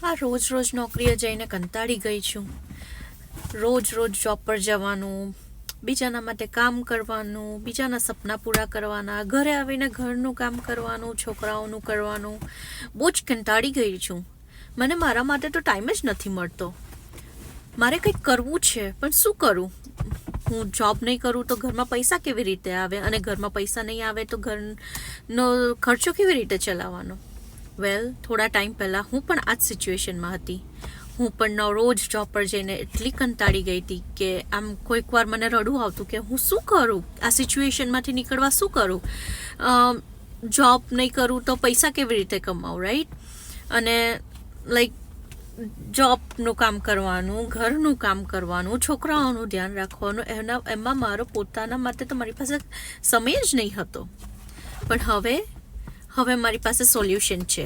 આ રોજ નોકરીએ જઈને કંટાળી ગઈ છું. રોજ જોબ પર જવાનું, બીજાના માટે કામ કરવાનું, બીજાના સપના પૂરા કરવાના, ઘરે આવીને ઘરનું કામ કરવાનું, છોકરાઓનું કરવાનું. બહુ જ કંટાળી ગઈ છું. મને મારા માટે તો ટાઈમ જ નથી મળતો. મારે કંઈક કરવું છે, પણ શું કરું? હું જોબ નહીં કરું તો ઘરમાં પૈસા કેવી રીતે આવે, અને ઘરમાં પૈસા નહીં આવે તો ઘરનો ખર્ચો કેવી રીતે ચલાવવાનો? થોડા ટાઈમ પહેલાં હું પણ આ જ સિચ્યુએશનમાં હતી. હું પણ રોજ જોબ પર જઈને એટલી કંટાળી ગઈ હતી કે આમ કોઈક વાર મને રડવું આવતું કે હું શું કરું, આ સિચ્યુએશનમાંથી નીકળવા શું કરું? જોબ નહીં કરું તો પૈસા કેવી રીતે કમાવું, રાઈટ? અને લાઈક જોબનું કામ કરવાનું, ઘરનું કામ કરવાનું, છોકરાઓનું ધ્યાન રાખવાનું, એમાં મારો પોતાના માટે તો મારી પાસે સમય જ નહીં હતો. પણ હવે મારી પાસે સોલ્યુશન છે.